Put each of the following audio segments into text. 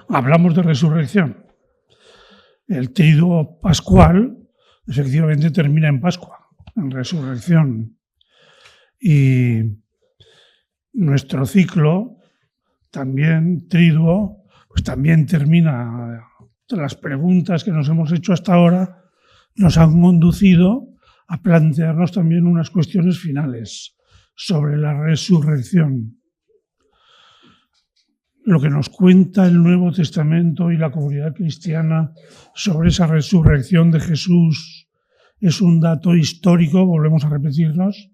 hablamos de resurrección. El triduo pascual efectivamente termina en Pascua, en resurrección. Y nuestro ciclo también triduo, pues también termina. Las preguntas que nos hemos hecho hasta ahora nos han conducido a plantearnos también unas cuestiones finales sobre la resurrección. Lo que nos cuenta el Nuevo Testamento y la comunidad cristiana sobre esa resurrección de Jesús es un dato histórico, volvemos a repetirnos.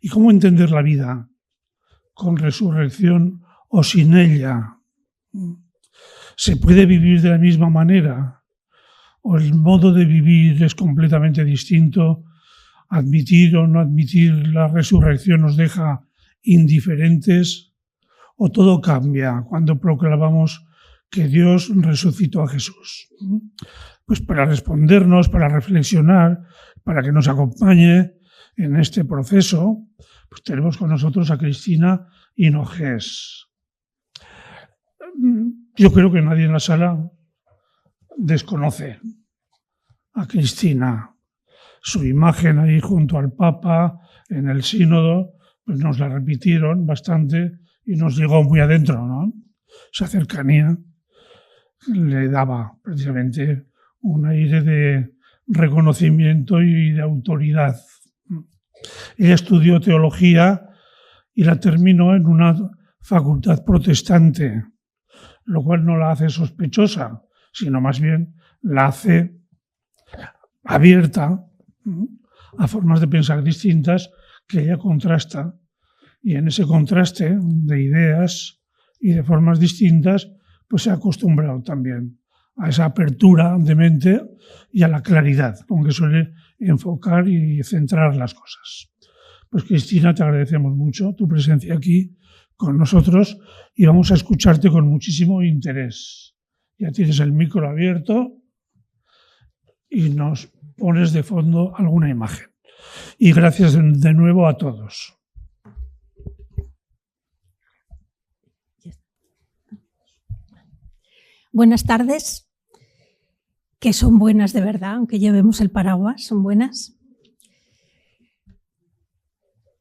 ¿Y cómo entender la vida con resurrección o sin ella? ¿Se puede vivir de la misma manera? ¿O el modo de vivir es completamente distinto? ¿Admitir o no admitir la resurrección nos deja indiferentes? ¿O todo cambia cuando proclamamos que Dios resucitó a Jesús? Pues para respondernos, para reflexionar, para que nos acompañe en este proceso, pues tenemos con nosotros a Cristina Hinojés. Yo creo que nadie en la sala desconoce a Cristina. Su imagen ahí junto al Papa en el sínodo, pues nos la repitieron bastante y nos llegó muy adentro, ¿no? Esa cercanía le daba precisamente un aire de reconocimiento y de autoridad. Ella estudió teología y la terminó en una facultad protestante, lo cual no la hace sospechosa, sino más bien la hace abierta a formas de pensar distintas que ella contrasta. Y en ese contraste de ideas y de formas distintas, pues se ha acostumbrado también a esa apertura de mente y a la claridad con que suele enfocar y centrar las cosas. Pues Cristina, te agradecemos mucho tu presencia aquí con nosotros y vamos a escucharte con muchísimo interés. Ya tienes el micro abierto y nos pones de fondo alguna imagen. Y gracias de nuevo a todos. Buenas tardes, que son buenas de verdad, aunque llevemos el paraguas, son buenas.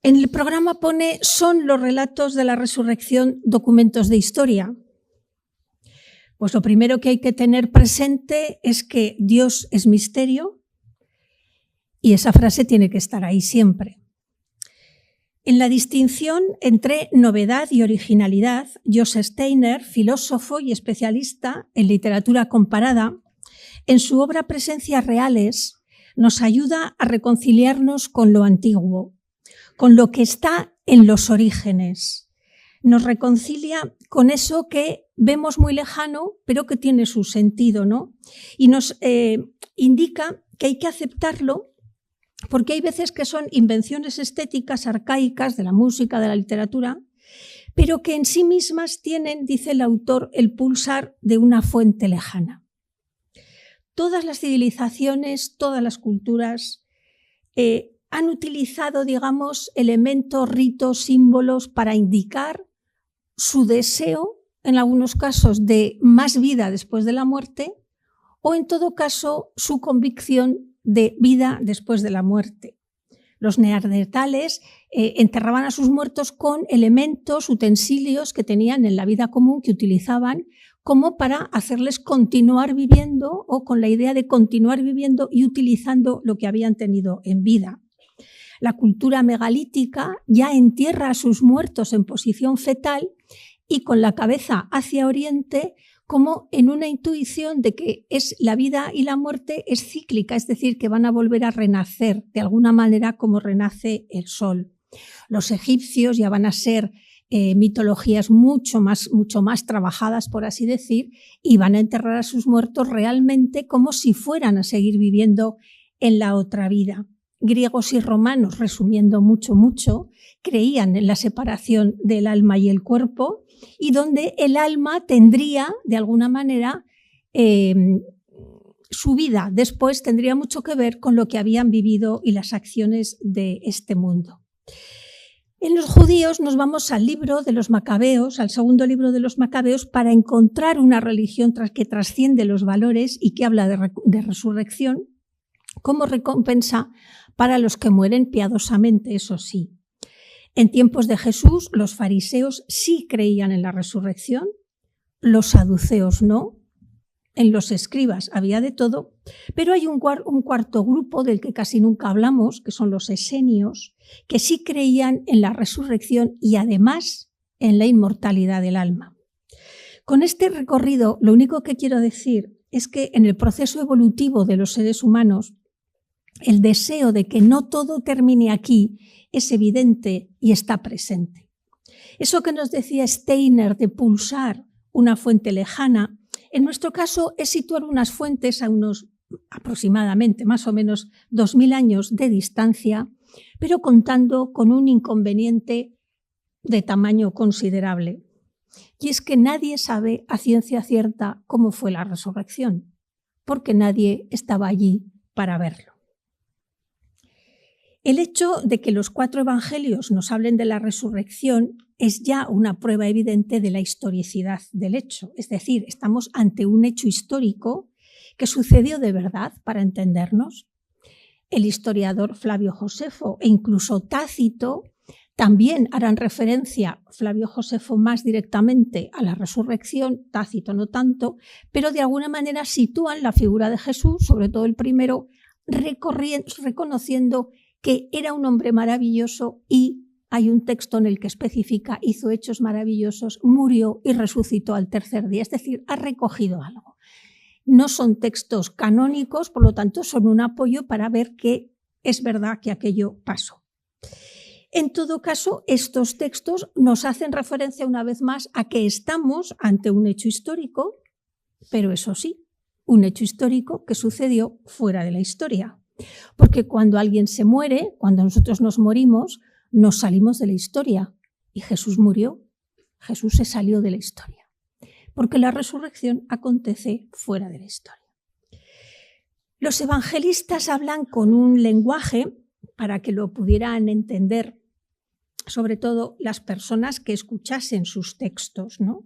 En el programa pone, son los relatos de la resurrección documentos de historia. Pues lo primero que hay que tener presente es que Dios es misterio y esa frase tiene que estar ahí siempre. En la distinción entre novedad y originalidad, Joseph Steiner, filósofo y especialista en literatura comparada, en su obra Presencias Reales, nos ayuda a reconciliarnos con lo antiguo, con lo que está en los orígenes. Nos reconcilia con eso que vemos muy lejano, pero que tiene su sentido, ¿no? Y nos indica que hay que aceptarlo porque hay veces que son invenciones estéticas arcaicas de la música, de la literatura, pero que en sí mismas tienen, dice el autor, el pulsar de una fuente lejana. Todas las civilizaciones, todas las culturas han utilizado, digamos, elementos, ritos, símbolos para indicar su deseo, en algunos casos, de más vida después de la muerte, o en todo caso, su convicción de vida después de la muerte. Los neandertales enterraban a sus muertos con elementos, utensilios que tenían en la vida común, que utilizaban como para hacerles continuar viviendo o con la idea de continuar viviendo y utilizando lo que habían tenido en vida. La cultura megalítica ya entierra a sus muertos en posición fetal y con la cabeza hacia oriente, como en una intuición de que la vida y la muerte es cíclica, es decir, que van a volver a renacer de alguna manera como renace el sol. Los egipcios ya van a ser mitologías mucho más trabajadas, por así decir, y van a enterrar a sus muertos realmente como si fueran a seguir viviendo en la otra vida. Griegos y romanos, resumiendo mucho, creían en la separación del alma y el cuerpo, y donde el alma tendría, de alguna manera, su vida después tendría mucho que ver con lo que habían vivido y las acciones de este mundo. En los judíos nos vamos al libro de los Macabeos, al segundo libro de los Macabeos, para encontrar una religión que trasciende los valores y que habla de resurrección como recompensa para los que mueren piadosamente, eso sí. En tiempos de Jesús, los fariseos sí creían en la resurrección, los saduceos no. En los escribas había de todo, pero hay un cuarto grupo del que casi nunca hablamos, que son los esenios, que sí creían en la resurrección y además en la inmortalidad del alma. Con este recorrido, lo único que quiero decir es que en el proceso evolutivo de los seres humanos, el deseo de que no todo termine aquí es evidente y está presente. Eso que nos decía Steiner de pulsar una fuente lejana, en nuestro caso es situar unas fuentes a unos aproximadamente más o menos 2000 años de distancia, pero contando con un inconveniente de tamaño considerable. Y es que nadie sabe a ciencia cierta cómo fue la resurrección, porque nadie estaba allí para verlo. El hecho de que los 4 evangelios nos hablen de la resurrección es ya una prueba evidente de la historicidad del hecho. Es decir, estamos ante un hecho histórico que sucedió de verdad, para entendernos. El historiador Flavio Josefo e incluso Tácito también harán referencia, Flavio Josefo más directamente, a la resurrección, Tácito no tanto, pero de alguna manera sitúan la figura de Jesús, sobre todo el primero, reconociendo que era un hombre maravilloso y hay un texto en el que especifica, hizo hechos maravillosos, murió y resucitó al tercer día, es decir, ha recogido algo. No son textos canónicos, por lo tanto son un apoyo para ver que es verdad que aquello pasó. En todo caso, estos textos nos hacen referencia una vez más a que estamos ante un hecho histórico, pero eso sí, un hecho histórico que sucedió fuera de la historia. Porque cuando alguien se muere, cuando nosotros nos morimos, nos salimos de la historia. Y Jesús murió, Jesús se salió de la historia. Porque la resurrección acontece fuera de la historia. Los evangelistas hablan con un lenguaje para que lo pudieran entender, sobre todo las personas que escuchasen sus textos, ¿no?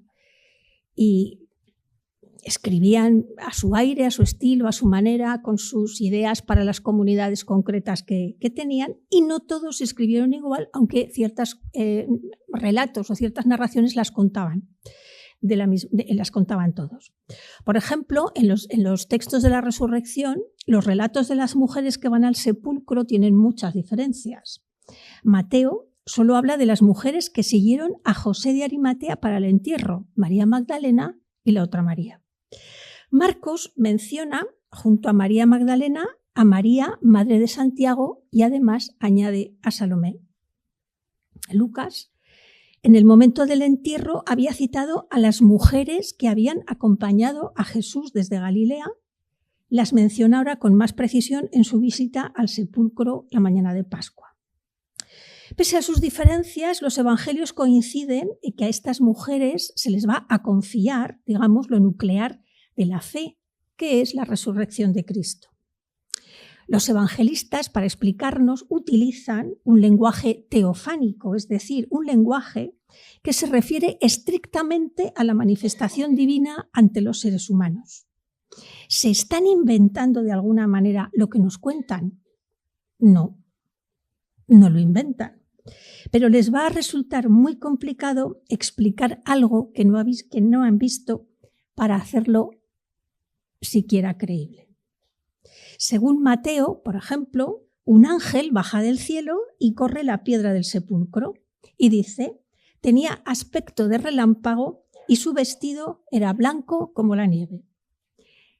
Y escribían a su aire, a su estilo, a su manera, con sus ideas para las comunidades concretas que tenían, y no todos escribieron igual, aunque ciertos relatos o ciertas narraciones las contaban. Las contaban todos. Por ejemplo, en los textos de la resurrección, los relatos de las mujeres que van al sepulcro tienen muchas diferencias. Mateo solo habla de las mujeres que siguieron a José de Arimatea para el entierro, María Magdalena y la otra María. Marcos menciona, junto a María Magdalena, a María, madre de Santiago, y además añade a Salomé. Lucas, en el momento del entierro, había citado a las mujeres que habían acompañado a Jesús desde Galilea. Las menciona ahora con más precisión en su visita al sepulcro la mañana de Pascua. Pese a sus diferencias, los evangelios coinciden en que a estas mujeres se les va a confiar, digamos, lo nuclear de la fe, que es la resurrección de Cristo. Los evangelistas, para explicarnos, utilizan un lenguaje teofánico, es decir, un lenguaje que se refiere estrictamente a la manifestación divina ante los seres humanos. ¿Se están inventando de alguna manera lo que nos cuentan? No, no lo inventan. Pero les va a resultar muy complicado explicar algo que no han visto para hacerlo siquiera creíble. Según Mateo, por ejemplo, un ángel baja del cielo y corre la piedra del sepulcro y dice, tenía aspecto de relámpago y su vestido era blanco como la nieve.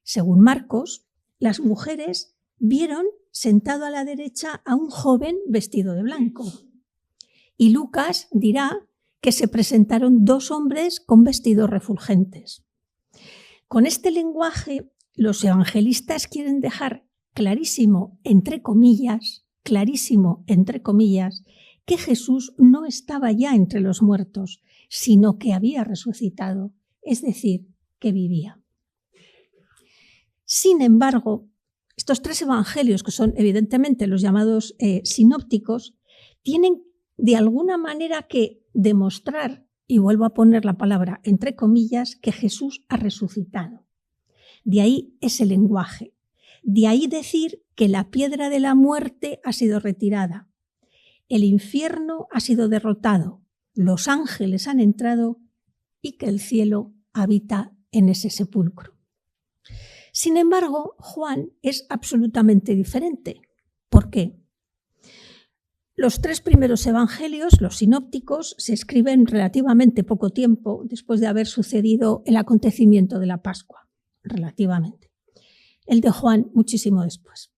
Según Marcos, las mujeres vieron sentado a la derecha a un joven vestido de blanco. Y Lucas dirá que se presentaron 2 hombres con vestidos refulgentes. Con este lenguaje, los evangelistas quieren dejar clarísimo, entre comillas, que Jesús no estaba ya entre los muertos, sino que había resucitado, es decir, que vivía. Sin embargo, estos 3 evangelios, que son evidentemente los llamados sinópticos, tienen de alguna manera que demostrar, y vuelvo a poner la palabra entre comillas, que Jesús ha resucitado. De ahí ese lenguaje. De ahí decir que la piedra de la muerte ha sido retirada. El infierno ha sido derrotado. Los ángeles han entrado y que el cielo habita en ese sepulcro. Sin embargo, Juan es absolutamente diferente. ¿Por qué? Los 3 primeros evangelios, los sinópticos, se escriben relativamente poco tiempo después de haber sucedido el acontecimiento de la Pascua, relativamente. El de Juan muchísimo después.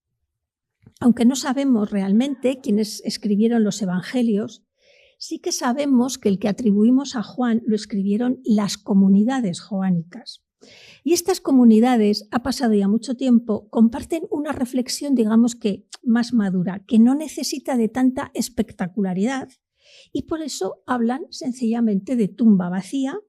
Aunque no sabemos realmente quiénes escribieron los evangelios, sí que sabemos que el que atribuimos a Juan lo escribieron las comunidades joánicas. Y estas comunidades, ha pasado ya mucho tiempo, comparten una reflexión, digamos que más madura, que no necesita de tanta espectacularidad, y por eso hablan sencillamente de tumba vacía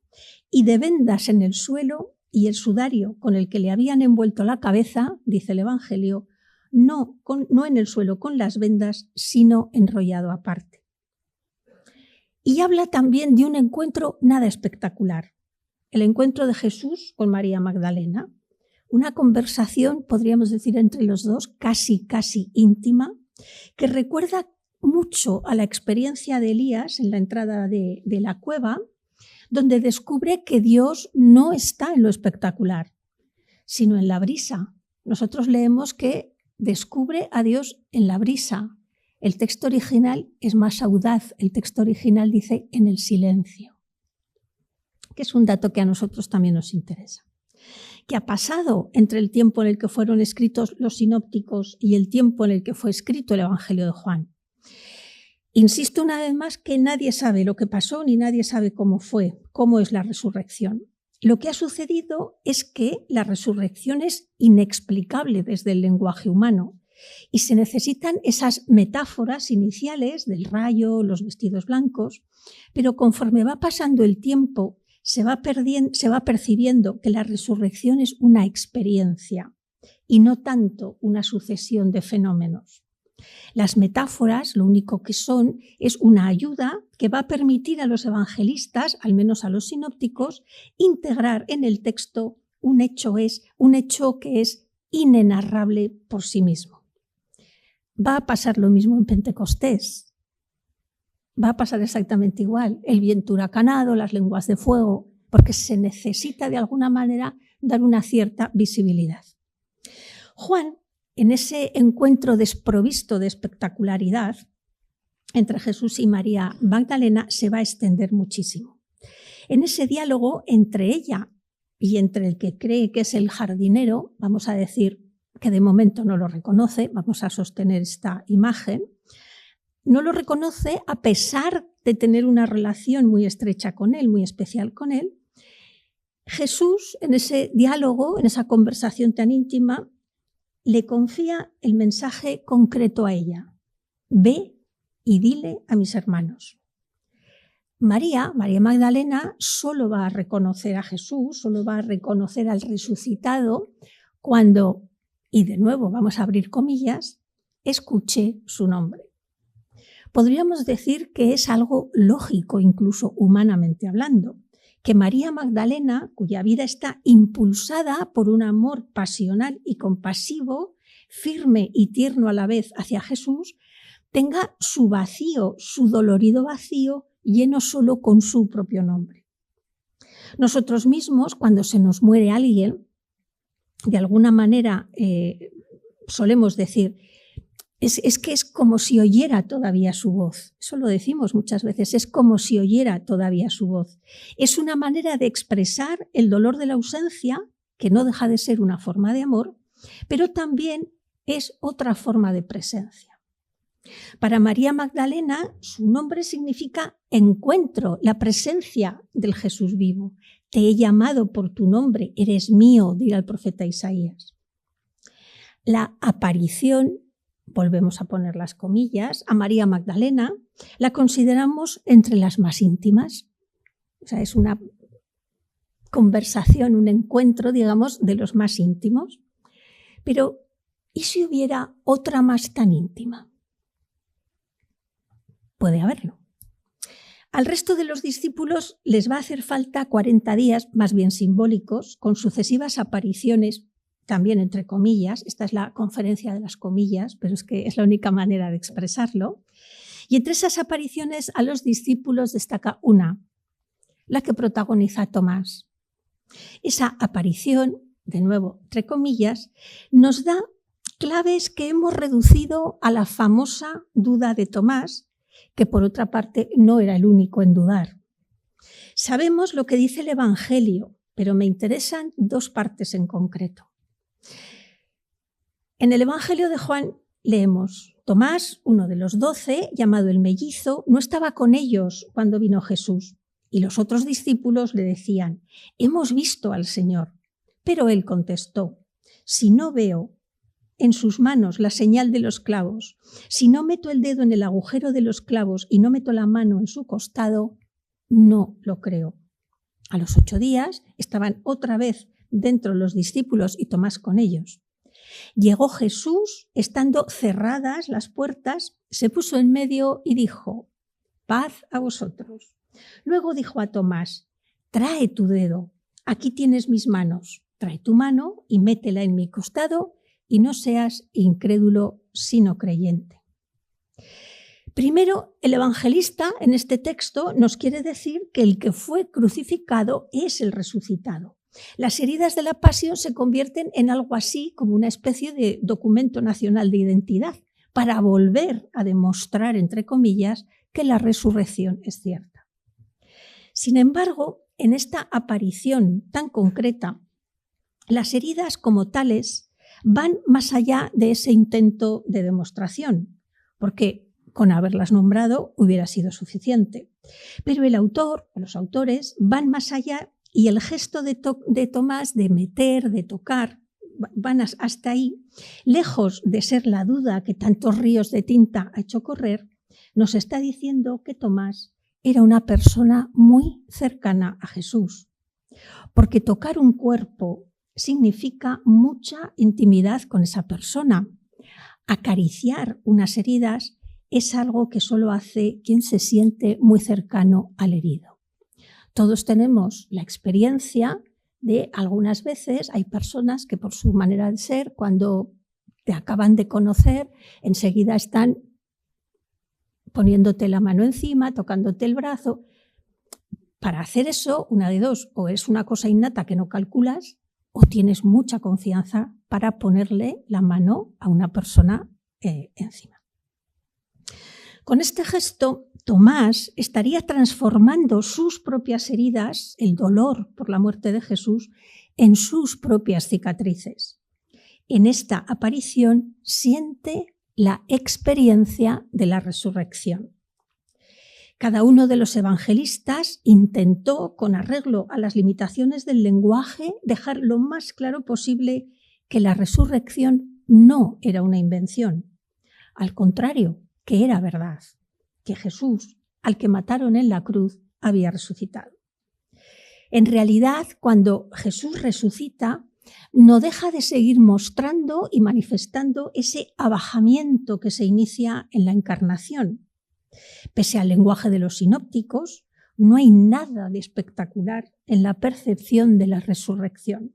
y de vendas en el suelo y el sudario con el que le habían envuelto la cabeza, dice el Evangelio, no en el suelo con las vendas, sino enrollado aparte. Y habla también de un encuentro nada espectacular. El encuentro de Jesús con María Magdalena, una conversación, podríamos decir, entre los dos, casi íntima, que recuerda mucho a la experiencia de Elías en la entrada de la cueva, donde descubre que Dios no está en lo espectacular, sino en la brisa. Nosotros leemos que descubre a Dios en la brisa. El texto original es más audaz, el texto original dice en el silencio, que es un dato que a nosotros también nos interesa. ¿Qué ha pasado entre el tiempo en el que fueron escritos los sinópticos y el tiempo en el que fue escrito el Evangelio de Juan? Insisto una vez más que nadie sabe lo que pasó ni nadie sabe cómo fue, cómo es la resurrección. Lo que ha sucedido es que la resurrección es inexplicable desde el lenguaje humano y se necesitan esas metáforas iniciales del rayo, los vestidos blancos, pero conforme va pasando el tiempo se va percibiendo que la resurrección es una experiencia y no tanto una sucesión de fenómenos. Las metáforas lo único que son es una ayuda que va a permitir a los evangelistas, al menos a los sinópticos, integrar en el texto un hecho que es inenarrable por sí mismo. Va a pasar lo mismo en Pentecostés. Va a pasar exactamente igual, el viento huracanado, las lenguas de fuego, porque se necesita de alguna manera dar una cierta visibilidad. Juan, en ese encuentro desprovisto de espectacularidad entre Jesús y María Magdalena, se va a extender muchísimo. En ese diálogo entre ella y entre el que cree que es el jardinero, vamos a decir que de momento no lo reconoce, vamos a sostener esta imagen, no lo reconoce a pesar de tener una relación muy estrecha con él, muy especial con él. Jesús, en ese diálogo, en esa conversación tan íntima, le confía el mensaje concreto a ella. Ve y dile a mis hermanos. María Magdalena, solo va a reconocer a Jesús, solo va a reconocer al resucitado cuando, y de nuevo vamos a abrir comillas, escuché su nombre. Podríamos decir que es algo lógico, incluso humanamente hablando, que María Magdalena, cuya vida está impulsada por un amor pasional y compasivo, firme y tierno a la vez hacia Jesús, tenga su vacío, su dolorido vacío, lleno solo con su propio nombre. Nosotros mismos, cuando se nos muere alguien, de alguna manera solemos decir, es que es como si oyera todavía su voz. Eso lo decimos muchas veces, es como si oyera todavía su voz. Es una manera de expresar el dolor de la ausencia, que no deja de ser una forma de amor, pero también es otra forma de presencia. Para María Magdalena, su nombre significa encuentro, la presencia del Jesús vivo. Te he llamado por tu nombre, eres mío, dirá el profeta Isaías. La aparición, volvemos a poner las comillas, a María Magdalena, la consideramos entre las más íntimas. O sea, es una conversación, un encuentro, digamos, de los más íntimos. Pero, ¿y si hubiera otra más tan íntima? Puede haberlo. Al resto de los discípulos les va a hacer falta 40 días, más bien simbólicos, con sucesivas apariciones, también entre comillas. Esta es la conferencia de las comillas, pero es que es la única manera de expresarlo. Y entre esas apariciones a los discípulos destaca una, la que protagoniza Tomás. Esa aparición, de nuevo, entre comillas, nos da claves que hemos reducido a la famosa duda de Tomás, que por otra parte no era el único en dudar. Sabemos lo que dice el Evangelio, pero me interesan dos partes en concreto. En el Evangelio de Juan leemos: Tomás, uno de los 12, llamado el mellizo, no estaba con ellos cuando vino Jesús, y los otros discípulos le decían: hemos visto al Señor. Pero él contestó: si no veo en sus manos la señal de los clavos, si no meto el dedo en el agujero de los clavos y no meto la mano en su costado, no lo creo. A los 8 días estaban otra vez dentro los discípulos y Tomás con ellos. Llegó Jesús, estando cerradas las puertas, se puso en medio y dijo: paz a vosotros. Luego dijo a Tomás: trae tu dedo, aquí tienes mis manos, trae tu mano y métela en mi costado, y no seas incrédulo sino creyente. Primero, el evangelista en este texto nos quiere decir que el que fue crucificado es el resucitado. Las heridas de la pasión se convierten en algo así como una especie de documento nacional de identidad para volver a demostrar, entre comillas, que la resurrección es cierta. Sin embargo, en esta aparición tan concreta, las heridas como tales van más allá de ese intento de demostración, porque con haberlas nombrado hubiera sido suficiente. Pero el autor o los autores van más allá y el gesto de Tomás de meter, de tocar, van hasta ahí, lejos de ser la duda que tantos ríos de tinta ha hecho correr, nos está diciendo que Tomás era una persona muy cercana a Jesús, porque tocar un cuerpo significa mucha intimidad con esa persona. Acariciar unas heridas es algo que solo hace quien se siente muy cercano al herido. Todos tenemos la experiencia de algunas veces hay personas que por su manera de ser, cuando te acaban de conocer, enseguida están poniéndote la mano encima, tocándote el brazo. Para hacer eso, una de dos, o es una cosa innata que no calculas, o tienes mucha confianza para ponerle la mano a una persona encima. Con este gesto, Tomás estaría transformando sus propias heridas, el dolor por la muerte de Jesús, en sus propias cicatrices. En esta aparición siente la experiencia de la resurrección. Cada uno de los evangelistas intentó, con arreglo a las limitaciones del lenguaje, dejar lo más claro posible que la resurrección no era una invención. Al contrario, que era verdad, que Jesús, al que mataron en la cruz, había resucitado. En realidad, cuando Jesús resucita, no deja de seguir mostrando y manifestando ese abajamiento que se inicia en la encarnación. Pese al lenguaje de los sinópticos, no hay nada de espectacular en la percepción de la resurrección.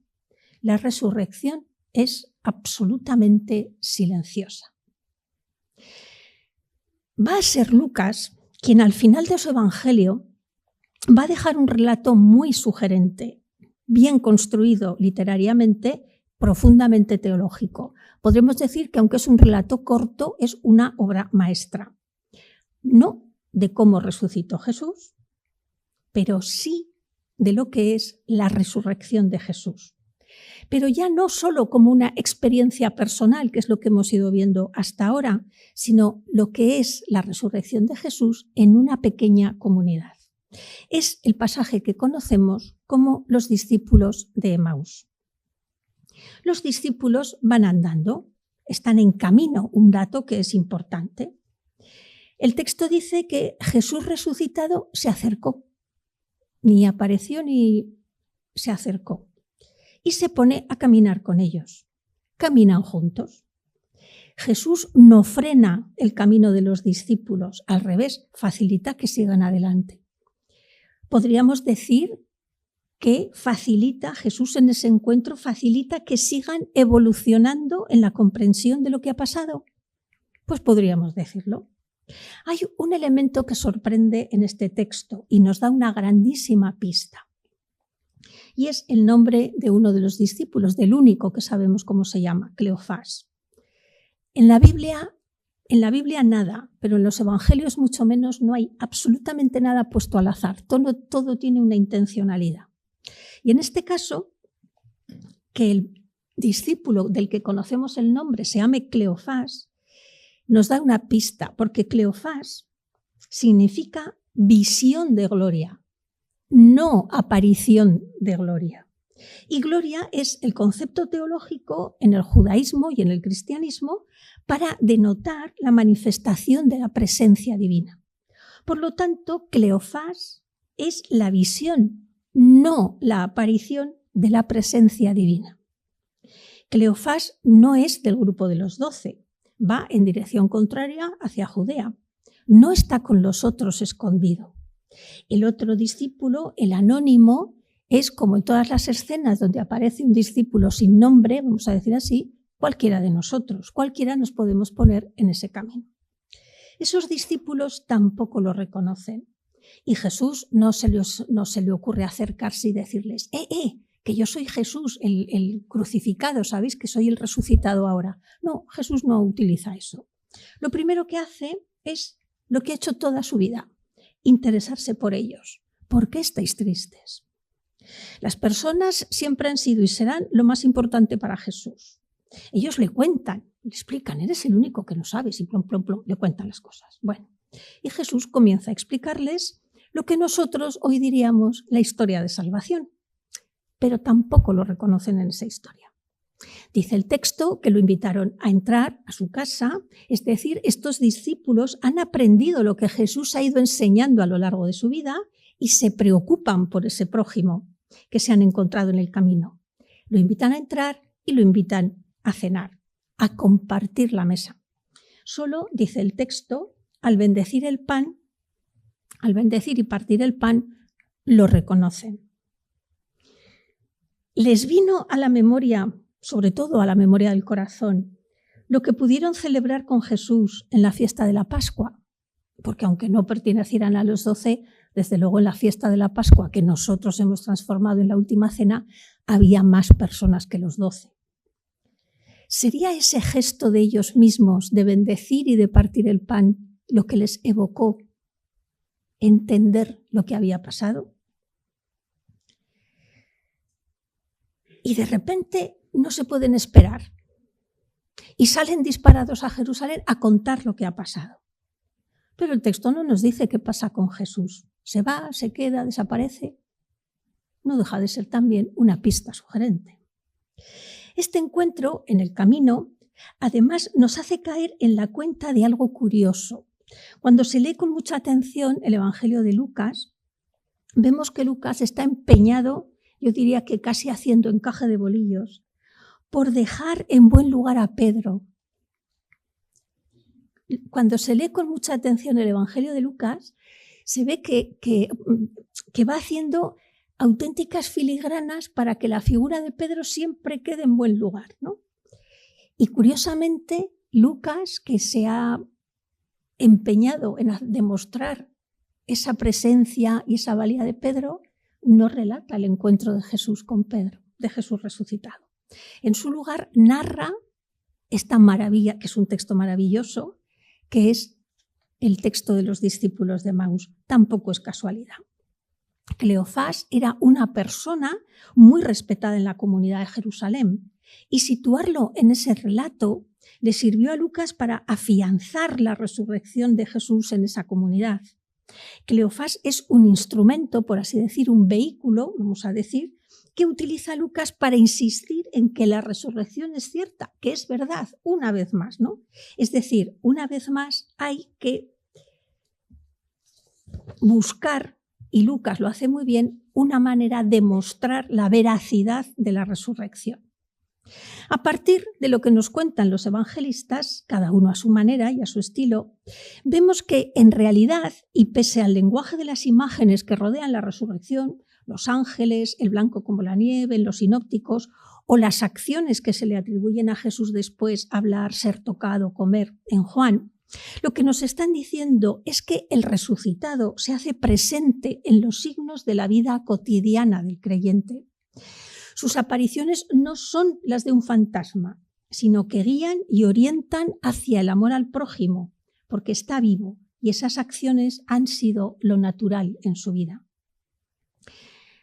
La resurrección es absolutamente silenciosa. Va a ser Lucas quien al final de su evangelio va a dejar un relato muy sugerente, bien construido literariamente, profundamente teológico. Podremos decir que aunque es un relato corto, es una obra maestra. No de cómo resucitó Jesús, pero sí de lo que es la resurrección de Jesús. Pero ya no solo como una experiencia personal, que es lo que hemos ido viendo hasta ahora, sino lo que es la resurrección de Jesús en una pequeña comunidad. Es el pasaje que conocemos como los discípulos de Emaús. Los discípulos van andando, están en camino, un dato que es importante. El texto dice que Jesús resucitado se acercó, ni apareció ni se acercó, y se pone a caminar con ellos. Caminan juntos. Jesús no frena el camino de los discípulos, al revés, facilita que sigan adelante. podríamos decir que facilita, Jesús en ese encuentro facilita que sigan evolucionando en la comprensión de lo que ha pasado. Pues podríamos decirlo. Hay un elemento que sorprende en este texto y nos da una grandísima pista. Y es el nombre de uno de los discípulos, del único que sabemos cómo se llama, Cleofás. En la Biblia nada, pero en los evangelios mucho menos, no hay absolutamente nada puesto al azar. Todo tiene una intencionalidad. Y en este caso, que el discípulo del que conocemos el nombre se llame Cleofás, nos da una pista, porque Cleofás significa visión de gloria, no aparición de gloria. Y gloria es el concepto teológico en el judaísmo y en el cristianismo para denotar la manifestación de la presencia divina. Por lo tanto, Cleofás es la visión, no la aparición de la presencia divina. Cleofás no es del grupo de los 12, va en dirección contraria hacia Judea, no está con los otros escondido. El otro discípulo, el anónimo, es como en todas las escenas donde aparece un discípulo sin nombre, vamos a decir así, cualquiera de nosotros, cualquiera nos podemos poner en ese camino. Esos discípulos tampoco lo reconocen y Jesús no se le ocurre acercarse y decirles, que yo soy Jesús, el crucificado, ¿sabéis? Que soy el resucitado ahora. No, Jesús no utiliza eso. Lo primero que hace es lo que ha hecho toda su vida, interesarse por ellos. ¿Por qué estáis tristes? Las personas siempre han sido y serán lo más importante para Jesús. Ellos le cuentan, le explican, eres el único que no sabes, y plom, plom, plom, le cuentan las cosas. Bueno, y Jesús comienza a explicarles lo que nosotros hoy diríamos la historia de salvación, pero tampoco lo reconocen en esa historia. Dice el texto que lo invitaron a entrar a su casa, es decir, estos discípulos han aprendido lo que Jesús ha ido enseñando a lo largo de su vida y se preocupan por ese prójimo que se han encontrado en el camino. Lo invitan a entrar y lo invitan a cenar, a compartir la mesa. Solo, dice el texto, al bendecir y partir el pan, lo reconocen. Les vino a la memoria, sobre todo a la memoria del corazón, lo que pudieron celebrar con Jesús en la fiesta de la Pascua, porque aunque no pertenecieran a los 12, desde luego en la fiesta de la Pascua, que nosotros hemos transformado en la última cena, había más personas que los 12. ¿Sería ese gesto de ellos mismos de bendecir y de partir el pan lo que les evocó entender lo que había pasado? Y de repente no se pueden esperar y salen disparados a Jerusalén a contar lo que ha pasado. Pero el texto no nos dice qué pasa con Jesús. ¿Se va, se queda, desaparece? No deja de ser también una pista sugerente. Este encuentro en el camino, además, nos hace caer en la cuenta de algo curioso. Cuando se lee con mucha atención el Evangelio de Lucas, vemos que Lucas está empeñado, yo diría que casi haciendo encaje de bolillos, por dejar en buen lugar a Pedro. Cuando se lee con mucha atención el Evangelio de Lucas, se ve que va haciendo auténticas filigranas para que la figura de Pedro siempre quede en buen lugar, ¿no? Y curiosamente, Lucas, que se ha empeñado en demostrar esa presencia y esa valía de Pedro, no relata el encuentro de Jesús con Pedro, de Jesús resucitado. En su lugar narra esta maravilla, que es un texto maravilloso, que es el texto de los discípulos de Emaús. Tampoco es casualidad. Cleofás era una persona muy respetada en la comunidad de Jerusalén y situarlo en ese relato le sirvió a Lucas para afianzar la resurrección de Jesús en esa comunidad. Cleofás es un instrumento, por así decir, un vehículo, vamos a decir, que utiliza Lucas para insistir en que la resurrección es cierta, que es verdad, una vez más, ¿no? Es decir, una vez más hay que buscar, y Lucas lo hace muy bien, una manera de mostrar la veracidad de la resurrección. A partir de lo que nos cuentan los evangelistas, cada uno a su manera y a su estilo, vemos que en realidad, y pese al lenguaje de las imágenes que rodean la resurrección, los ángeles, el blanco como la nieve, en los sinópticos, o las acciones que se le atribuyen a Jesús después, hablar, ser tocado, comer, en Juan, lo que nos están diciendo es que el resucitado se hace presente en los signos de la vida cotidiana del creyente. Sus apariciones no son las de un fantasma, sino que guían y orientan hacia el amor al prójimo, porque está vivo y esas acciones han sido lo natural en su vida.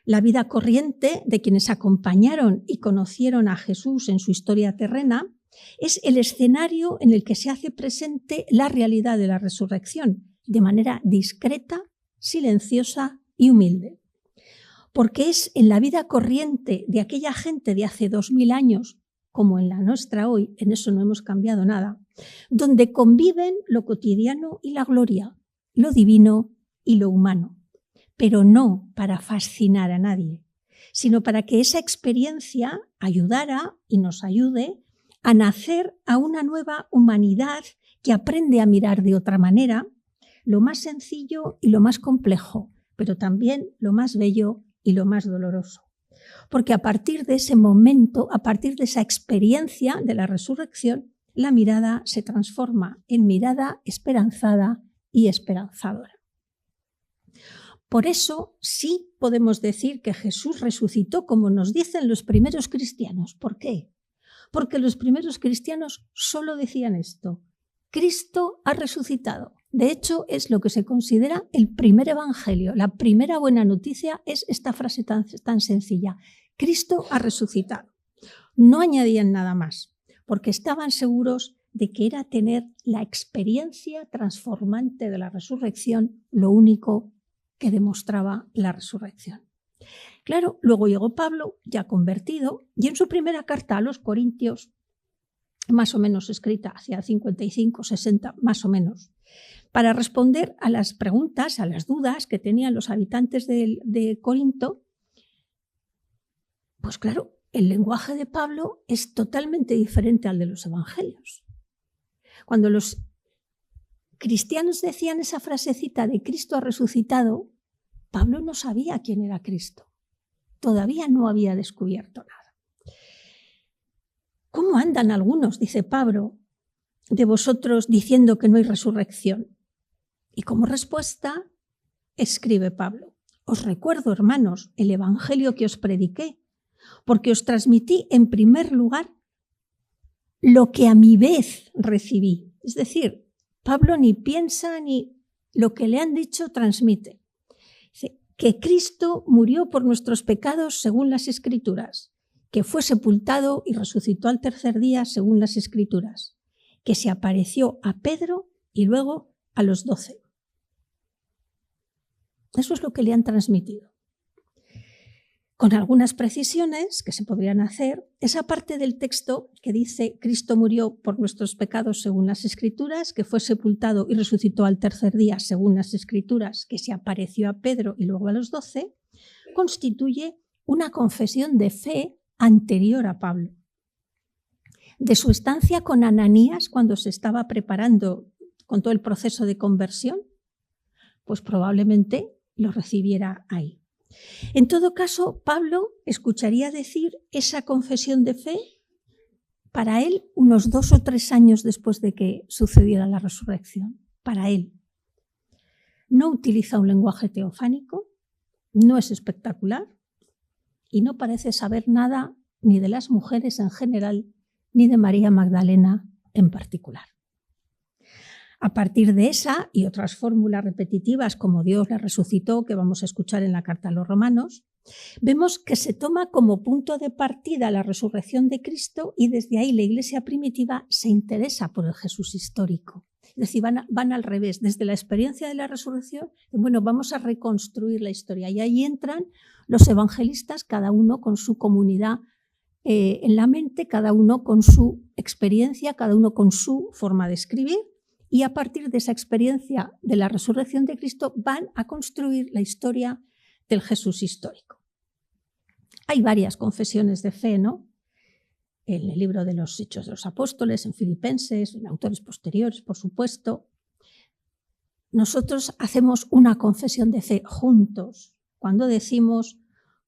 La vida corriente de quienes acompañaron y conocieron a Jesús en su historia terrena es el escenario en el que se hace presente la realidad de la resurrección, de manera discreta, silenciosa y humilde. Porque es en la vida corriente de aquella gente de hace 2000 años, como en la nuestra hoy, en eso no hemos cambiado nada, donde conviven lo cotidiano y la gloria, lo divino y lo humano, pero no para fascinar a nadie, sino para que esa experiencia ayudara y nos ayude a nacer a una nueva humanidad que aprende a mirar de otra manera lo más sencillo y lo más complejo, pero también lo más bello y lo más doloroso. Porque a partir de ese momento, a partir de esa experiencia de la resurrección, la mirada se transforma en mirada esperanzada y esperanzadora. Por eso sí podemos decir que Jesús resucitó como nos dicen los primeros cristianos. ¿Por qué? Porque los primeros cristianos solo decían esto: Cristo ha resucitado. De hecho, es lo que se considera el primer evangelio. La primera buena noticia es esta frase tan sencilla: Cristo ha resucitado. No añadían nada más, porque estaban seguros de que era tener la experiencia transformante de la resurrección lo único que demostraba la resurrección. Claro, luego llegó Pablo, ya convertido, y en su primera carta a los Corintios, más o menos escrita hacia 55, 60, más o menos, para responder a las preguntas, a las dudas que tenían los habitantes de Corinto, pues claro, el lenguaje de Pablo es totalmente diferente al de los evangelios. Cuando los cristianos decían esa frasecita de Cristo ha resucitado, Pablo no sabía quién era Cristo. Todavía no había descubierto nada. ¿Cómo andan algunos, dice Pablo, de vosotros diciendo que no hay resurrección? Y como respuesta, escribe Pablo: os recuerdo, hermanos, el evangelio que os prediqué, porque os transmití en primer lugar lo que a mi vez recibí. Es decir, Pablo ni piensa ni lo que le han dicho transmite. Dice que Cristo murió por nuestros pecados según las Escrituras, que fue sepultado y resucitó al tercer día según las Escrituras, que se apareció a Pedro y luego a los 12. Eso es lo que le han transmitido. Con algunas precisiones que se podrían hacer, esa parte del texto que dice Cristo murió por nuestros pecados según las Escrituras, que fue sepultado y resucitó al tercer día según las Escrituras, que se apareció a Pedro y luego a los 12, constituye una confesión de fe anterior a Pablo. De su estancia con Ananías cuando se estaba preparando con todo el proceso de conversión, pues probablemente lo recibiera ahí. En todo caso, Pablo escucharía decir esa confesión de fe para él unos 2 o 3 años después de que sucediera la resurrección. Para él. No utiliza un lenguaje teofánico, no es espectacular y no parece saber nada ni de las mujeres en general ni de María Magdalena en particular. A partir de esa y otras fórmulas repetitivas como Dios la resucitó, que vamos a escuchar en la carta a los Romanos, vemos que se toma como punto de partida la resurrección de Cristo y desde ahí la Iglesia primitiva se interesa por el Jesús histórico. Es decir, van al revés, desde la experiencia de la resurrección, bueno, vamos a reconstruir la historia y ahí entran los evangelistas, cada uno con su comunidad en la mente, cada uno con su experiencia, cada uno con su forma de escribir. Y a partir de esa experiencia de la resurrección de Cristo van a construir la historia del Jesús histórico. Hay varias confesiones de fe, ¿no? en el libro de los Hechos de los Apóstoles, en Filipenses, en autores posteriores, por supuesto. Nosotros hacemos una confesión de fe juntos cuando decimos: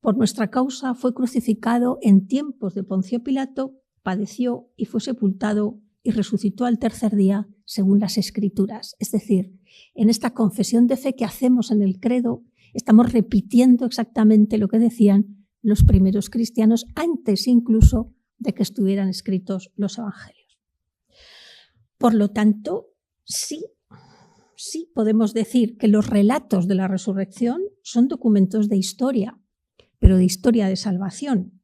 por nuestra causa fue crucificado en tiempos de Poncio Pilato, padeció y fue sepultado y resucitó al tercer día según las Escrituras. Es decir, en esta confesión de fe que hacemos en el credo, estamos repitiendo exactamente lo que decían los primeros cristianos antes incluso de que estuvieran escritos los evangelios. Por lo tanto, sí podemos decir que los relatos de la resurrección son documentos de historia, pero de historia de salvación,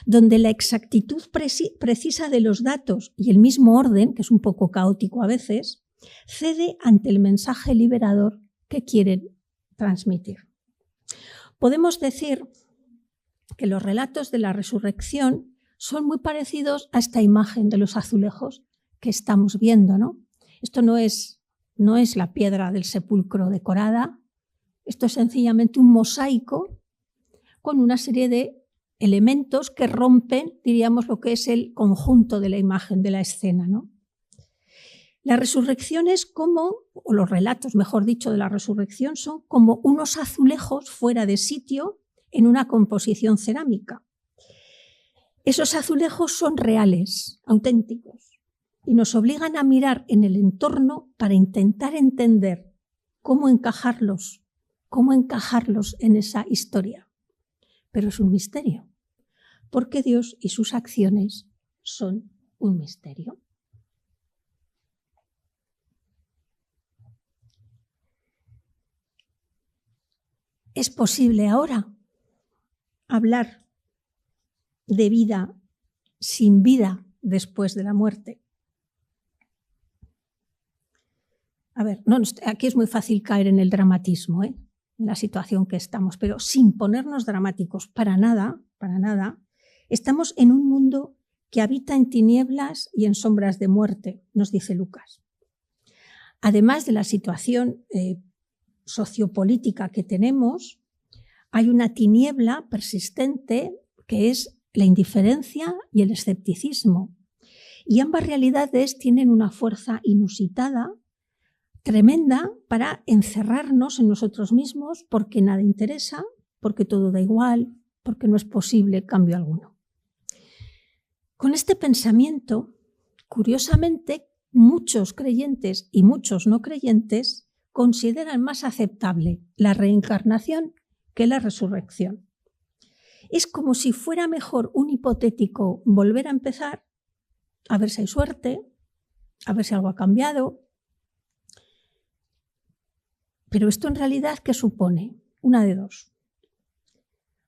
donde la exactitud precisa de los datos y el mismo orden, que es un poco caótico a veces, cede ante el mensaje liberador que quieren transmitir. Podemos decir que los relatos de la resurrección son muy parecidos a esta imagen de los azulejos que estamos viendo, ¿no? Esto no es la piedra del sepulcro decorada, esto es sencillamente un mosaico con una serie de elementos que rompen, diríamos, lo que es el conjunto de la imagen, de la escena, ¿no? La resurrección es como, o los relatos, mejor dicho, de la resurrección son como unos azulejos fuera de sitio en una composición cerámica. Esos azulejos son reales, auténticos, y nos obligan a mirar en el entorno para intentar entender cómo encajarlos en esa historia. Pero es un misterio, porque Dios y sus acciones son un misterio. ¿Es posible ahora hablar de vida sin vida después de la muerte? A ver, aquí es muy fácil caer en el dramatismo, en la situación que estamos, pero sin ponernos dramáticos para nada, estamos en un mundo que habita en tinieblas y en sombras de muerte, nos dice Lucas. Además de la situación sociopolítica que tenemos, hay una tiniebla persistente que es la indiferencia y el escepticismo. Y ambas realidades tienen una fuerza inusitada, tremenda, para encerrarnos en nosotros mismos porque nada interesa, porque todo da igual, porque no es posible cambio alguno. Con este pensamiento, curiosamente, muchos creyentes y muchos no creyentes consideran más aceptable la reencarnación que la resurrección. Es como si fuera mejor un hipotético volver a empezar, a ver si hay suerte, a ver si algo ha cambiado. Pero esto en realidad, ¿qué supone? Una de dos.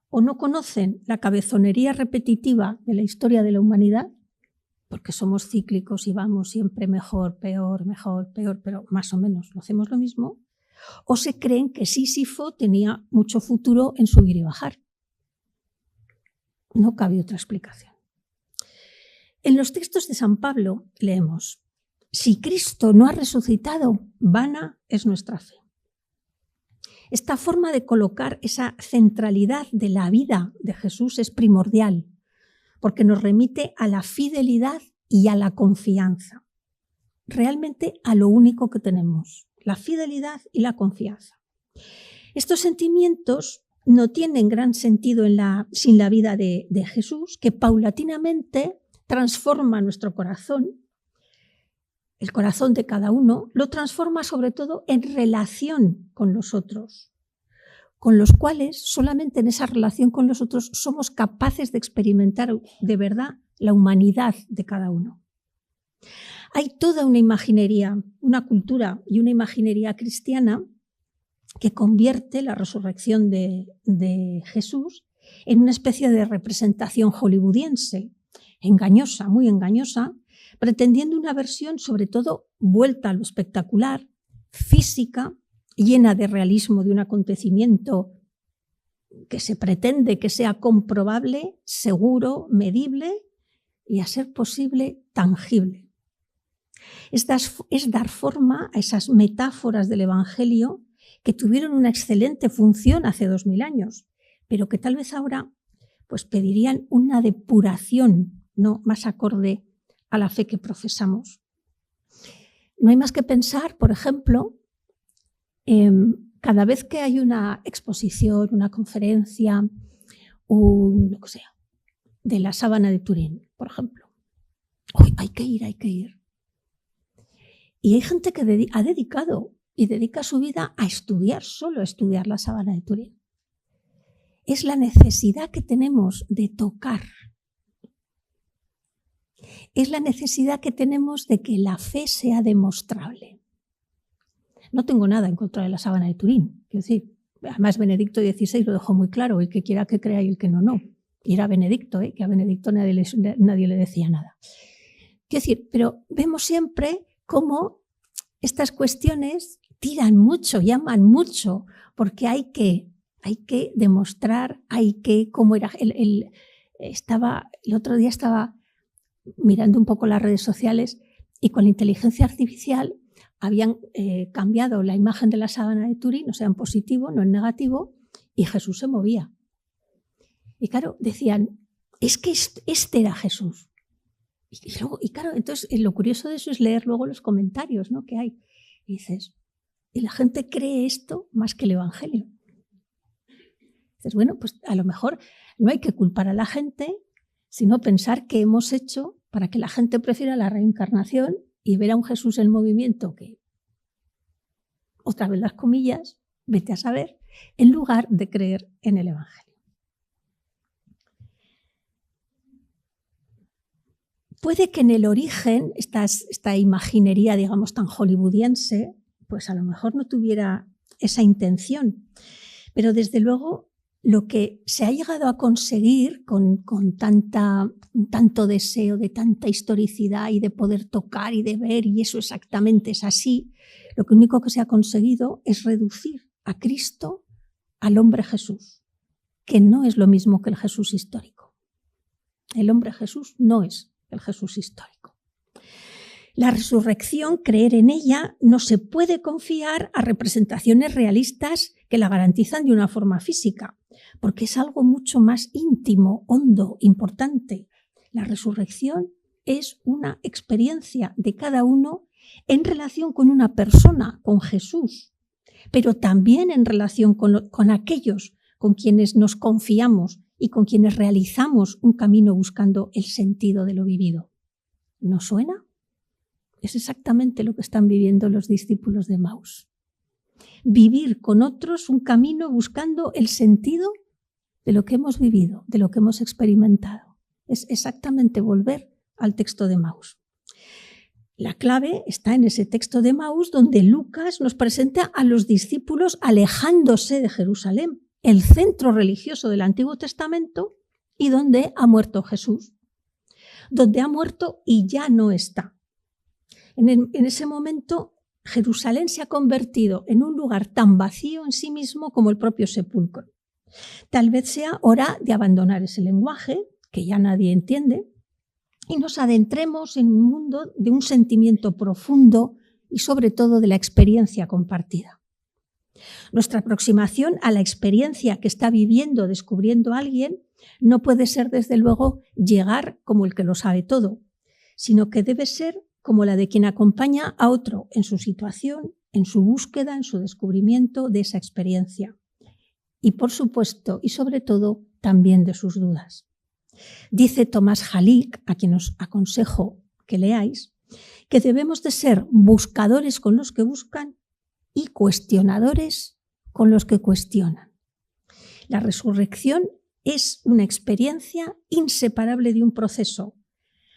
O no conocen la cabezonería repetitiva de la historia de la humanidad, porque somos cíclicos y vamos siempre mejor, peor, pero más o menos lo hacemos lo mismo, o se creen que Sísifo tenía mucho futuro en subir y bajar. No cabe otra explicación. En los textos de San Pablo leemos: si Cristo no ha resucitado, vana es nuestra fe. Esta forma de colocar esa centralidad de la vida de Jesús es primordial, porque nos remite a la fidelidad y a la confianza. Realmente a lo único que tenemos, la fidelidad y la confianza. Estos sentimientos no tienen gran sentido sin la vida de Jesús, que paulatinamente transforma nuestro corazón, el corazón de cada uno, lo transforma sobre todo en relación con los otros, con los cuales solamente en esa relación con los otros somos capaces de experimentar de verdad la humanidad de cada uno. Hay toda una imaginería, una cultura y una imaginería cristiana que convierte la resurrección de Jesús en una especie de representación hollywoodiense, engañosa, muy engañosa, pretendiendo una versión sobre todo vuelta a lo espectacular, física, llena de realismo de un acontecimiento que se pretende que sea comprobable, seguro, medible y, a ser posible, tangible. Es dar forma a esas metáforas del Evangelio que tuvieron una excelente función hace 2000 años, pero que tal vez ahora pues, pedirían una depuración no más acorde a la fe que profesamos. No hay más que pensar, por ejemplo, cada vez que hay una exposición, una conferencia, lo que sea, de la sábana de Turín, por ejemplo. Hay que ir. Y hay gente que ha dedicado y dedica su vida a estudiar, solo a estudiar la sábana de Turín. Es la necesidad que tenemos de tocar. Es la necesidad que tenemos de que la fe sea demostrable. No tengo nada en contra de la sábana de Turín. Quiero decir, además Benedicto XVI lo dejó muy claro, el que quiera que crea y el que no, no. Y era Benedicto, que a Benedicto nadie le decía nada. Quiero decir, pero vemos siempre cómo estas cuestiones tiran mucho, llaman mucho, porque hay que demostrar, cómo era. El otro día estaba mirando un poco las redes sociales y con la inteligencia artificial habían cambiado la imagen de la sábana de Turín, o sea, en positivo, no en negativo, y Jesús se movía. Y claro, decían, es que este era Jesús. Y claro, entonces lo curioso de eso es leer luego los comentarios, ¿no?, que hay. Y dices, y la gente cree esto más que el Evangelio. Dices, bueno, pues a lo mejor no hay que culpar a la gente, sino pensar qué hemos hecho para que la gente prefiera la reencarnación y ver a un Jesús en movimiento que, otra vez las comillas, vete a saber, en lugar de creer en el Evangelio. Puede que en el origen esta imaginería, digamos, tan hollywoodiense, pues a lo mejor no tuviera esa intención, pero desde luego lo que se ha llegado a conseguir con tanto deseo, de tanta historicidad y de poder tocar y de ver, y eso exactamente es así, lo único que se ha conseguido es reducir a Cristo al hombre Jesús, que no es lo mismo que el Jesús histórico. El hombre Jesús no es el Jesús histórico. La resurrección, creer en ella, no se puede confiar a representaciones realistas que la garantizan de una forma física, porque es algo mucho más íntimo, hondo, importante. La resurrección es una experiencia de cada uno en relación con una persona, con Jesús, pero también en relación con aquellos con quienes nos confiamos y con quienes realizamos un camino buscando el sentido de lo vivido. ¿No suena? Es exactamente lo que están viviendo los discípulos de Emaús. Vivir con otros un camino buscando el sentido de lo que hemos vivido, de lo que hemos experimentado. Es exactamente volver al texto de Emaús. La clave está en ese texto de Emaús donde Lucas nos presenta a los discípulos alejándose de Jerusalén, el centro religioso del Antiguo Testamento, y donde ha muerto Jesús, donde ha muerto y ya no está. En ese momento, Jerusalén se ha convertido en un lugar tan vacío en sí mismo como el propio sepulcro. Tal vez sea hora de abandonar ese lenguaje, que ya nadie entiende, y nos adentremos en un mundo de un sentimiento profundo y sobre todo de la experiencia compartida. Nuestra aproximación a la experiencia que está viviendo, descubriendo a alguien, no puede ser desde luego llegar como el que lo sabe todo, sino que debe ser como la de quien acompaña a otro en su situación, en su búsqueda, en su descubrimiento de esa experiencia. Y por supuesto, y sobre todo, también de sus dudas. Dice Tomás Halik, a quien os aconsejo que leáis, que debemos de ser buscadores con los que buscan y cuestionadores con los que cuestionan. La resurrección es una experiencia inseparable de un proceso,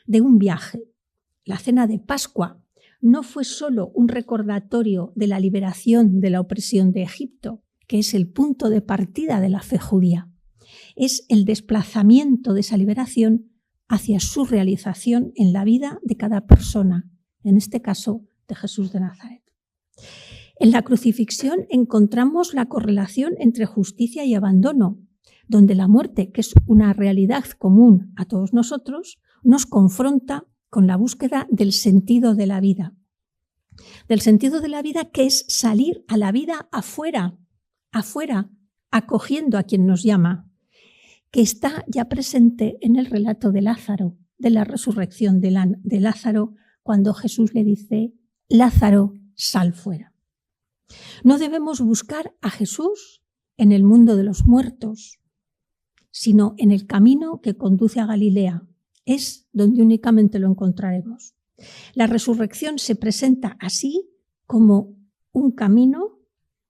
de un viaje. La cena de Pascua no fue solo un recordatorio de la liberación de la opresión de Egipto, que es el punto de partida de la fe judía. Es el desplazamiento de esa liberación hacia su realización en la vida de cada persona, en este caso de Jesús de Nazaret. En la crucifixión encontramos la correlación entre justicia y abandono, donde la muerte, que es una realidad común a todos nosotros, nos confronta con la búsqueda del sentido de la vida. Del sentido de la vida, que es salir a la vida afuera, acogiendo a quien nos llama, que está ya presente en el relato de Lázaro, de la resurrección de Lázaro cuando Jesús le dice: Lázaro, sal fuera. No debemos buscar a Jesús en el mundo de los muertos, sino en el camino que conduce a Galilea. Es donde únicamente lo encontraremos. La resurrección se presenta así como un camino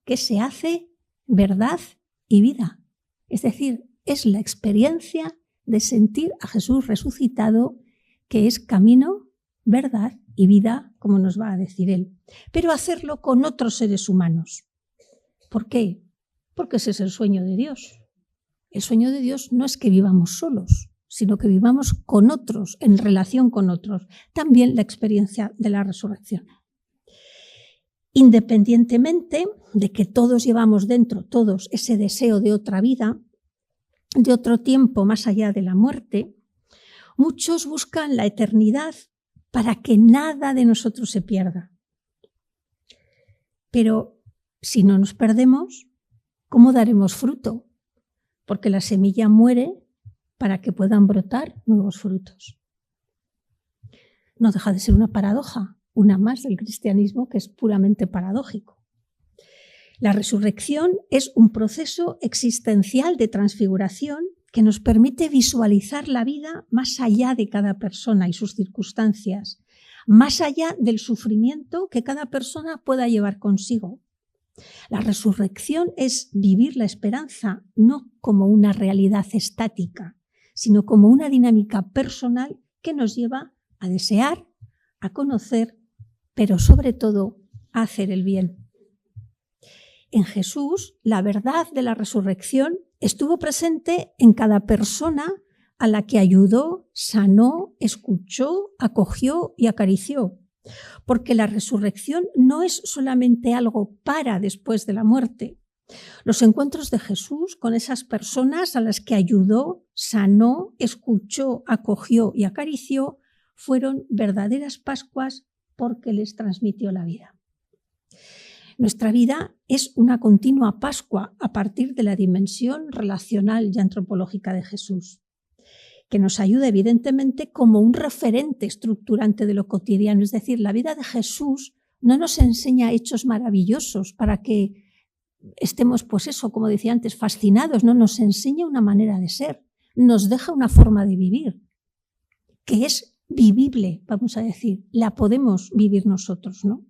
que se hace verdad y vida. Es decir, es la experiencia de sentir a Jesús resucitado, que es camino, verdad y vida, como nos va a decir él. Pero hacerlo con otros seres humanos. ¿Por qué? Porque ese es el sueño de Dios. El sueño de Dios no es que vivamos solos, sino que vivamos con otros, en relación con otros. También la experiencia de la resurrección. Independientemente de que todos llevamos dentro, todos, ese deseo de otra vida, de otro tiempo más allá de la muerte, muchos buscan la eternidad para que nada de nosotros se pierda. Pero si no nos perdemos, ¿cómo daremos fruto? Porque la semilla muere para que puedan brotar nuevos frutos. No deja de ser una paradoja, una más del cristianismo que es puramente paradójico. La resurrección es un proceso existencial de transfiguración que nos permite visualizar la vida más allá de cada persona y sus circunstancias, más allá del sufrimiento que cada persona pueda llevar consigo. La resurrección es vivir la esperanza no como una realidad estática, sino como una dinámica personal que nos lleva a desear, a conocer, pero sobre todo a hacer el bien. En Jesús, la verdad de la resurrección estuvo presente en cada persona a la que ayudó, sanó, escuchó, acogió y acarició. Porque la resurrección no es solamente algo para después de la muerte. Los encuentros de Jesús con esas personas a las que ayudó, sanó, escuchó, acogió y acarició fueron verdaderas Pascuas porque les transmitió la vida. Nuestra vida es una continua Pascua a partir de la dimensión relacional y antropológica de Jesús, que nos ayuda evidentemente como un referente estructurante de lo cotidiano. Es decir, la vida de Jesús no nos enseña hechos maravillosos para que estemos, pues eso, como decía antes, fascinados. No, nos enseña una manera de ser, nos deja una forma de vivir, que es vivible, vamos a decir, la podemos vivir nosotros, ¿no?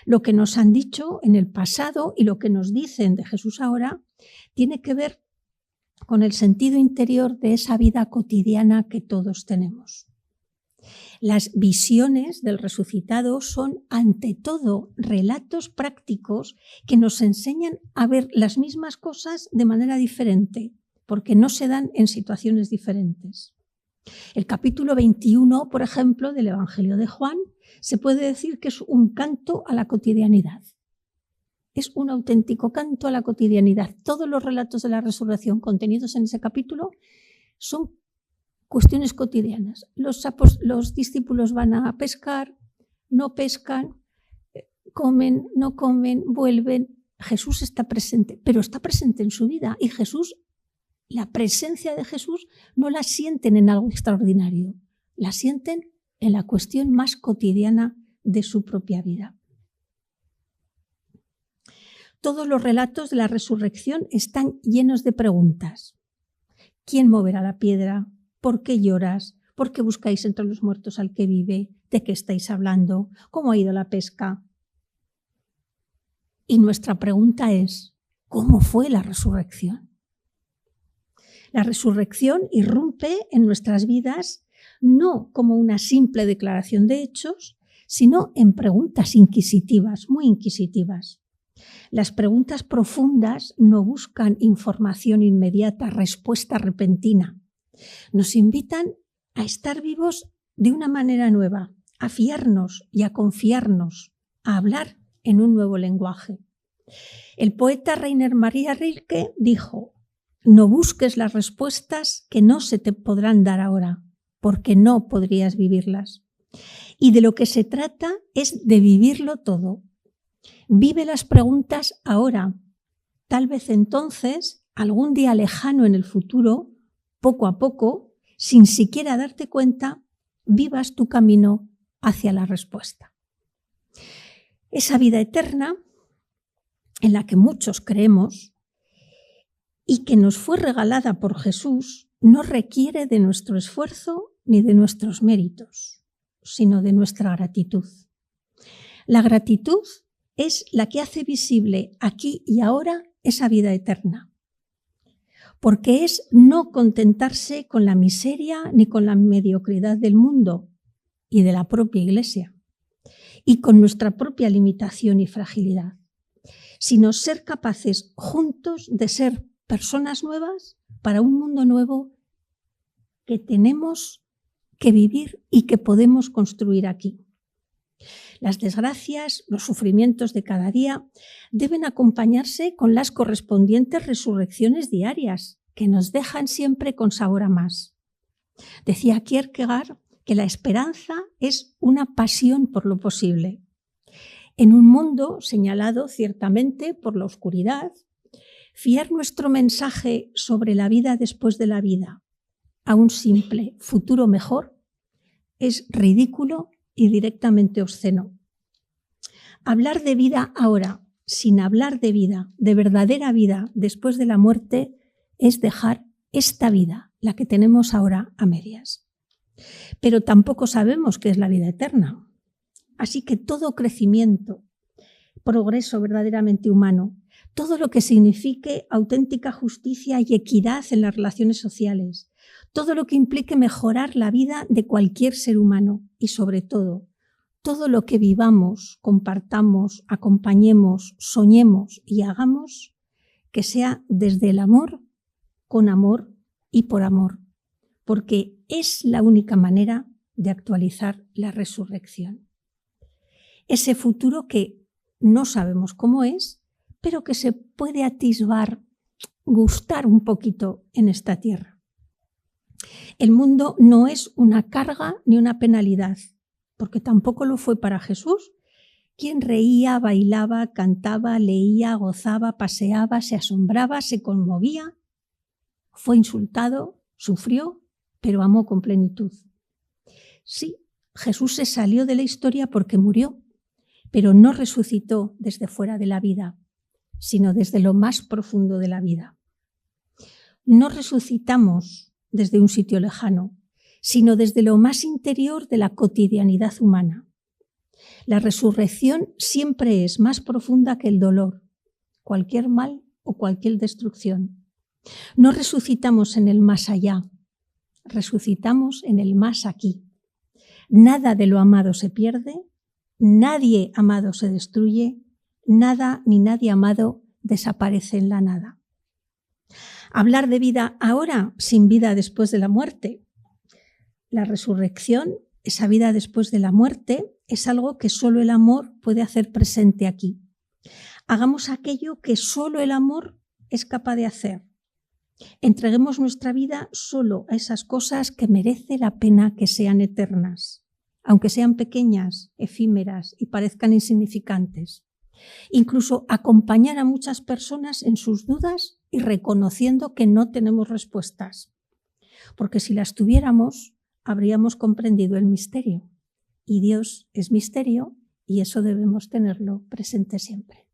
Lo que nos han dicho en el pasado y lo que nos dicen de Jesús ahora tiene que ver con el sentido interior de esa vida cotidiana que todos tenemos. Las visiones del resucitado son, ante todo, relatos prácticos que nos enseñan a ver las mismas cosas de manera diferente, porque no se dan en situaciones diferentes. El capítulo 21, por ejemplo, del Evangelio de Juan, se puede decir que es un canto a la cotidianidad. Es un auténtico canto a la cotidianidad. Todos los relatos de la resurrección contenidos en ese capítulo son cuestiones cotidianas. Los discípulos van a pescar, no pescan, comen, no comen, vuelven. Jesús está presente, pero está presente en su vida. Y Jesús, la presencia de Jesús no la sienten en algo extraordinario, la sienten en la cuestión más cotidiana de su propia vida. Todos los relatos de la resurrección están llenos de preguntas. ¿Quién moverá la piedra? ¿Por qué lloras? ¿Por qué buscáis entre los muertos al que vive? ¿De qué estáis hablando? ¿Cómo ha ido la pesca? Y nuestra pregunta es, ¿cómo fue la resurrección? La resurrección irrumpe en nuestras vidas no como una simple declaración de hechos, sino en preguntas inquisitivas, muy inquisitivas. Las preguntas profundas no buscan información inmediata, respuesta repentina. Nos invitan a estar vivos de una manera nueva, a fiarnos y a confiarnos, a hablar en un nuevo lenguaje. El poeta Rainer Maria Rilke dijo: no busques las respuestas que no se te podrán dar ahora, porque no podrías vivirlas. Y de lo que se trata es de vivirlo todo. Vive las preguntas ahora. Tal vez entonces, algún día lejano en el futuro, poco a poco, sin siquiera darte cuenta, vivas tu camino hacia la respuesta. Esa vida eterna en la que muchos creemos y que nos fue regalada por Jesús no requiere de nuestro esfuerzo ni de nuestros méritos, sino de nuestra gratitud. La gratitud es la que hace visible aquí y ahora esa vida eterna, porque es no contentarse con la miseria ni con la mediocridad del mundo y de la propia Iglesia, y con nuestra propia limitación y fragilidad, sino ser capaces juntos de ser personas nuevas para un mundo nuevo que tenemos que vivir y que podemos construir aquí. Las desgracias, los sufrimientos de cada día deben acompañarse con las correspondientes resurrecciones diarias, que nos dejan siempre con sabor a más. Decía Kierkegaard que la esperanza es una pasión por lo posible. En un mundo señalado ciertamente por la oscuridad, fiar nuestro mensaje sobre la vida después de la vida a un simple futuro mejor es ridículo y directamente obsceno. Hablar de vida ahora, sin hablar de vida, de verdadera vida después de la muerte, es dejar esta vida, la que tenemos ahora, a medias. Pero tampoco sabemos qué es la vida eterna. Así que todo crecimiento, progreso verdaderamente humano, todo lo que signifique auténtica justicia y equidad en las relaciones sociales, todo lo que implique mejorar la vida de cualquier ser humano y, sobre todo lo que vivamos, compartamos, acompañemos, soñemos y hagamos, que sea desde el amor, con amor y por amor, porque es la única manera de actualizar la resurrección. Ese futuro que no sabemos cómo es, pero que se puede atisbar, gustar un poquito en esta tierra. El mundo no es una carga ni una penalidad, porque tampoco lo fue para Jesús, quien reía, bailaba, cantaba, leía, gozaba, paseaba, se asombraba, se conmovía, fue insultado, sufrió, pero amó con plenitud. Sí, Jesús se salió de la historia porque murió, pero no resucitó desde fuera de la vida, sino desde lo más profundo de la vida. No resucitamos desde un sitio lejano, sino desde lo más interior de la cotidianidad humana. La resurrección siempre es más profunda que el dolor, cualquier mal o cualquier destrucción. No resucitamos en el más allá, resucitamos en el más aquí. Nada de lo amado se pierde, nadie amado se destruye, nada ni nadie amado desaparece en la nada. Hablar de vida ahora sin vida después de la muerte. La resurrección, esa vida después de la muerte, es algo que solo el amor puede hacer presente aquí. Hagamos aquello que solo el amor es capaz de hacer. Entreguemos nuestra vida solo a esas cosas que merece la pena que sean eternas, aunque sean pequeñas, efímeras y parezcan insignificantes. Incluso acompañar a muchas personas en sus dudas y reconociendo que no tenemos respuestas. Porque si las tuviéramos, habríamos comprendido el misterio. Y Dios es misterio y eso debemos tenerlo presente siempre.